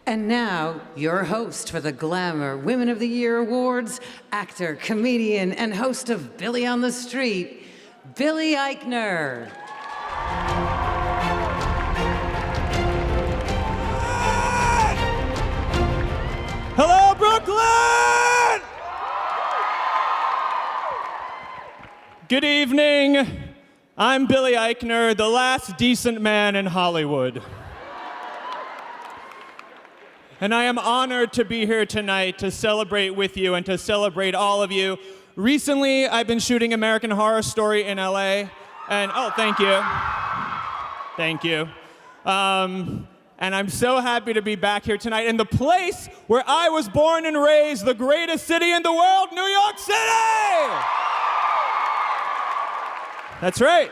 And now, your host for the Glamour Women of the Year Awards, actor, comedian, and host of Billy on the Street, Billy Eichner. Hello, Brooklyn! Good evening. I'm Billy Eichner, the last decent man in Hollywood. And I am honored to be here tonight to celebrate with you and to celebrate all of you. Recently, I've been shooting American Horror Story in LA, and thank you. Thank you. And I'm so happy to be back here tonight in the place where I was born and raised, the greatest city in the world, New York City! That's right.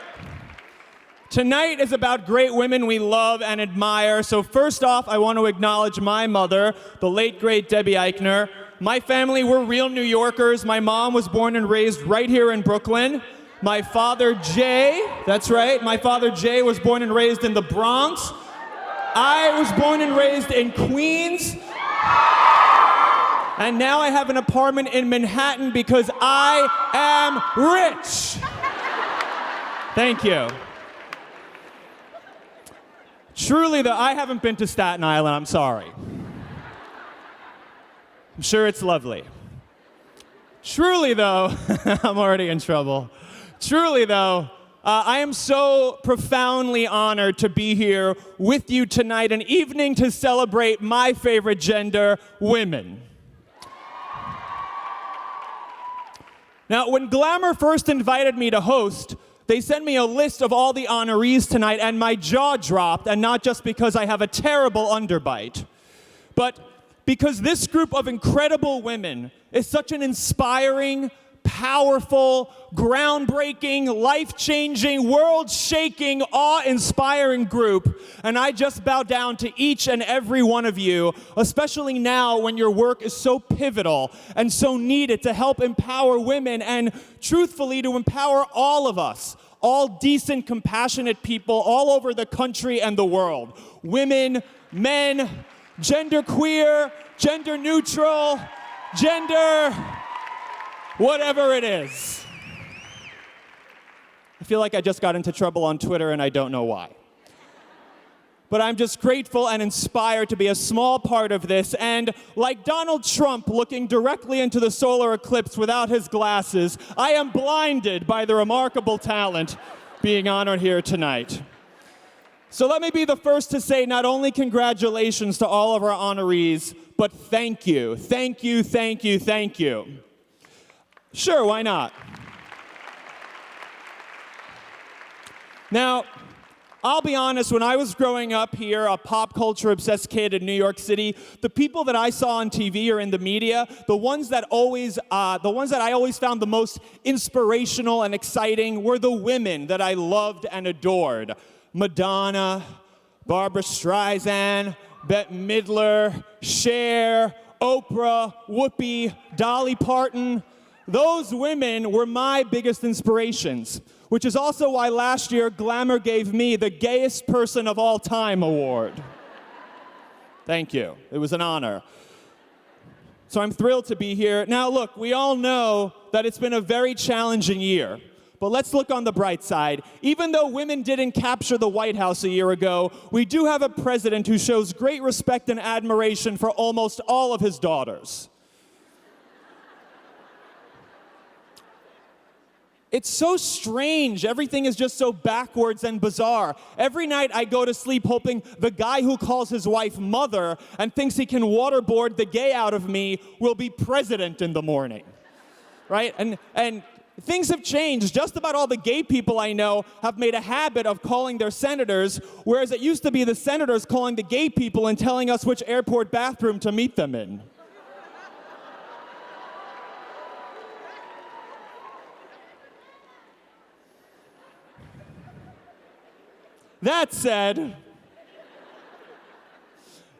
Tonight is about great women we love and admire. So first off, I want to acknowledge my mother, the late, great Debbie Eichner. My family, we're real New Yorkers. My mom was born and raised right here in Brooklyn. My father, Jay, that's right, my father, Jay, was born and raised in the Bronx. I was born and raised in Queens. And now I have an apartment in Manhattan because I am rich. Thank you. Truly, though, I haven't been to Staten Island, I'm sorry. I'm sure it's lovely. Truly, though, I'm already in trouble. Truly, though, I am so profoundly honored to be here with you tonight, an evening to celebrate my favorite gender, women. Now, when Glamour first invited me to host, they sent me a list of all the honorees tonight, and my jaw dropped, and not just because I have a terrible underbite, but because this group of incredible women is such an inspiring, powerful, groundbreaking, life-changing, world-shaking, awe-inspiring group, and I just bow down to each and every one of you, especially now when your work is so pivotal and so needed to help empower women and, truthfully, to empower all of us, all decent, compassionate people all over the country and the world. Women, men, genderqueer, gender-neutral, gender... whatever it is. I feel like I just got into trouble on Twitter and I don't know why. But I'm just grateful and inspired to be a small part of this, and like Donald Trump looking directly into the solar eclipse without his glasses, I am blinded by the remarkable talent being honored here tonight. So let me be the first to say not only congratulations to all of our honorees, but thank you, thank you, thank you, thank you. Sure, why not? Now, I'll be honest, when I was growing up here, a pop culture obsessed kid in New York City, the people that I saw on TV or in the media, the ones that I always found the most inspirational and exciting were the women that I loved and adored. Madonna, Barbra Streisand, Bette Midler, Cher, Oprah, Whoopi, Dolly Parton. Those women were my biggest inspirations, which is also why last year Glamour gave me the Gayest Person of All Time award. Thank you. It was an honor. So I'm thrilled to be here. Now look, we all know that it's been a very challenging year, but let's look on the bright side. Even though women didn't capture the White House a year ago, we do have a president who shows great respect and admiration for almost all of his daughters. It's so strange. Everything is just so backwards and bizarre. Every night I go to sleep hoping the guy who calls his wife mother and thinks he can waterboard the gay out of me will be president in the morning, right? And things have changed. Just about all the gay people I know have made a habit of calling their senators, whereas it used to be the senators calling the gay people and telling us which airport bathroom to meet them in. That said,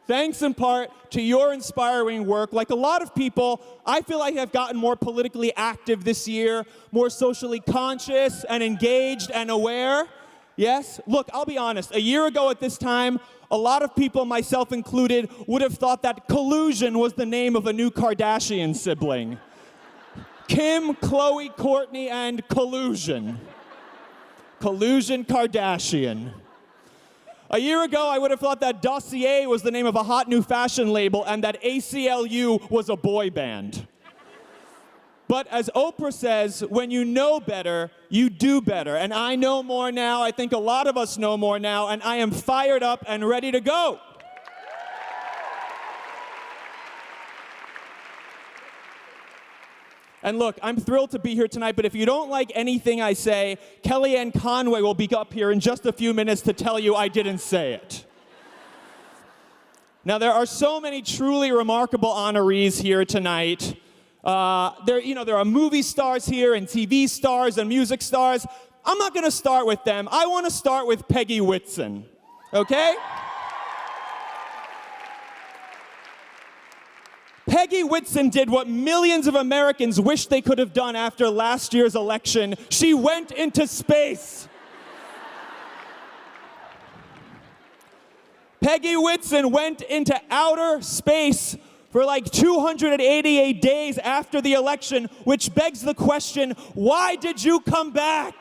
thanks in part to your inspiring work, like a lot of people, I feel like I've gotten more politically active this year, more socially conscious and engaged and aware. Yes? Look, I'll be honest. A year ago at this time, a lot of people, myself included, would have thought that Collusion was the name of a new Kardashian sibling. Kim, Khloe, Kourtney, and Collusion. Collusion Kardashian. A year ago, I would have thought that Dossier was the name of a hot new fashion label and that ACLU was a boy band. But as Oprah says, when you know better, you do better. And I know more now. I think a lot of us know more now. And I am fired up and ready to go. And look, I'm thrilled to be here tonight, but if you don't like anything I say, Kellyanne Conway will be up here in just a few minutes to tell you I didn't say it. Now, there are so many truly remarkable honorees here tonight. There are movie stars here and TV stars and music stars. I'm not going to start with them. I want to start with Peggy Whitson, okay? Peggy Whitson did what millions of Americans wish they could have done after last year's election. She went into space. Peggy Whitson went into outer space for like 288 days after the election, which begs the question, why did you come back?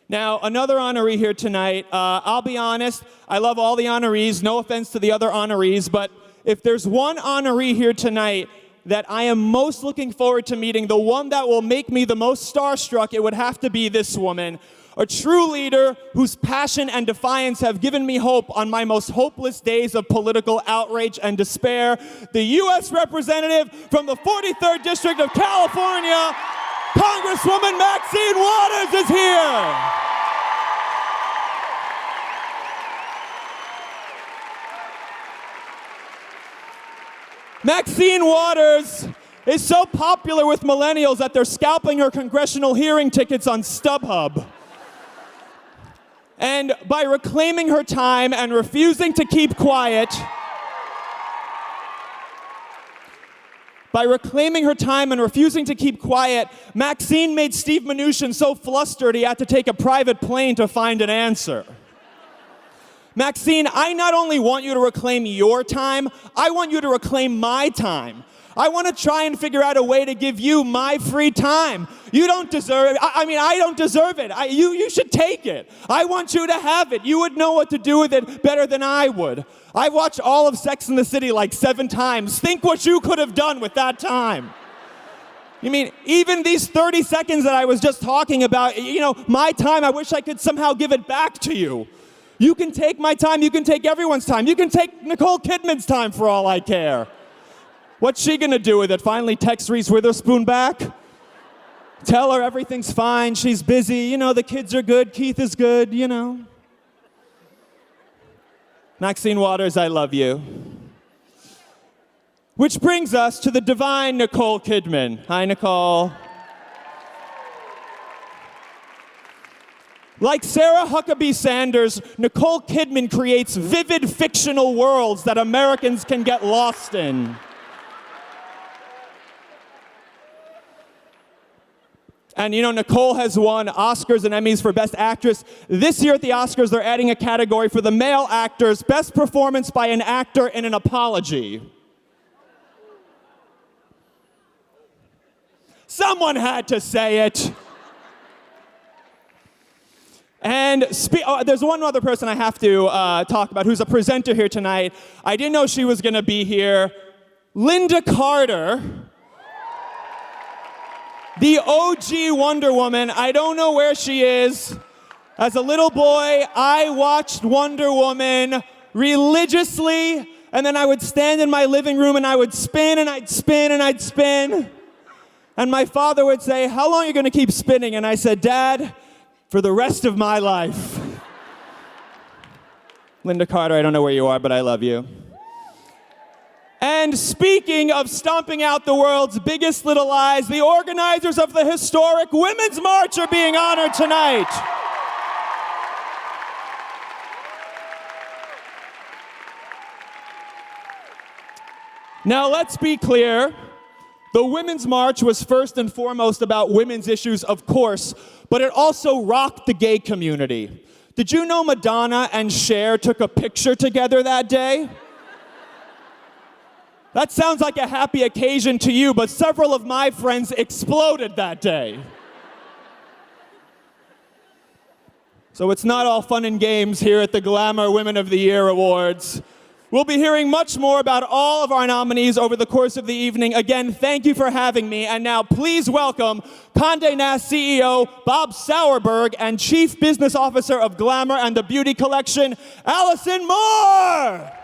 Now, another honoree here tonight. I'll be honest, I love all the honorees, no offense to the other honorees, but if there's one honoree here tonight that I am most looking forward to meeting, the one that will make me the most starstruck, it would have to be this woman. A true leader whose passion and defiance have given me hope on my most hopeless days of political outrage and despair. The U.S. representative from the 43rd District of California, Congresswoman Maxine Waters is here. Maxine Waters is so popular with millennials that they're scalping her congressional hearing tickets on StubHub. And by reclaiming her time and refusing to keep quiet, Maxine made Steve Mnuchin so flustered he had to take a private plane to find an answer. Maxine, I not only want you to reclaim your time, I want you to reclaim my time. I want to try and figure out a way to give you my free time. You don't deserve it. I don't deserve it. You should take it. I want you to have it. You would know what to do with it better than I would. I've watched all of Sex and the City like 7 times. Think what you could have done with that time. You mean, even these 30 seconds that I was just talking about, my time, I wish I could somehow give it back to you. You can take my time. You can take everyone's time. You can take Nicole Kidman's time for all I care. What's she gonna do with it? Finally text Reese Witherspoon back? Tell her everything's fine, she's busy, the kids are good, Keith is good, Maxine Waters, I love you. Which brings us to the divine Nicole Kidman. Hi, Nicole. Like Sarah Huckabee Sanders, Nicole Kidman creates vivid fictional worlds that Americans can get lost in. And Nicole has won Oscars and Emmys for Best Actress. This year at the Oscars, they're adding a category for the male actors, Best Performance by an Actor in an Apology. Someone had to say it. And there's one other person I have to talk about who's a presenter here tonight. I didn't know she was going to be here. Linda Carter. The OG Wonder Woman. I don't know where she is. As a little boy, I watched Wonder Woman religiously, and then I would stand in my living room and I would spin and I'd spin and I'd spin. And my father would say, "How long are you going to keep spinning?" And I said, "Dad, for the rest of my life." Linda Carter, I don't know where you are, but I love you. And speaking of stomping out the world's biggest little lies, the organizers of the historic Women's March are being honored tonight. Now, let's be clear. The Women's March was first and foremost about women's issues, of course, but it also rocked the gay community. Did you know Madonna and Cher took a picture together that day? That sounds like a happy occasion to you, but several of my friends exploded that day. So it's not all fun and games here at the Glamour Women of the Year Awards. We'll be hearing much more about all of our nominees over the course of the evening. Again, thank you for having me. And now please welcome Condé Nast CEO Bob Sauerberg and Chief Business Officer of Glamour and the Beauty Collection, Allison Moore!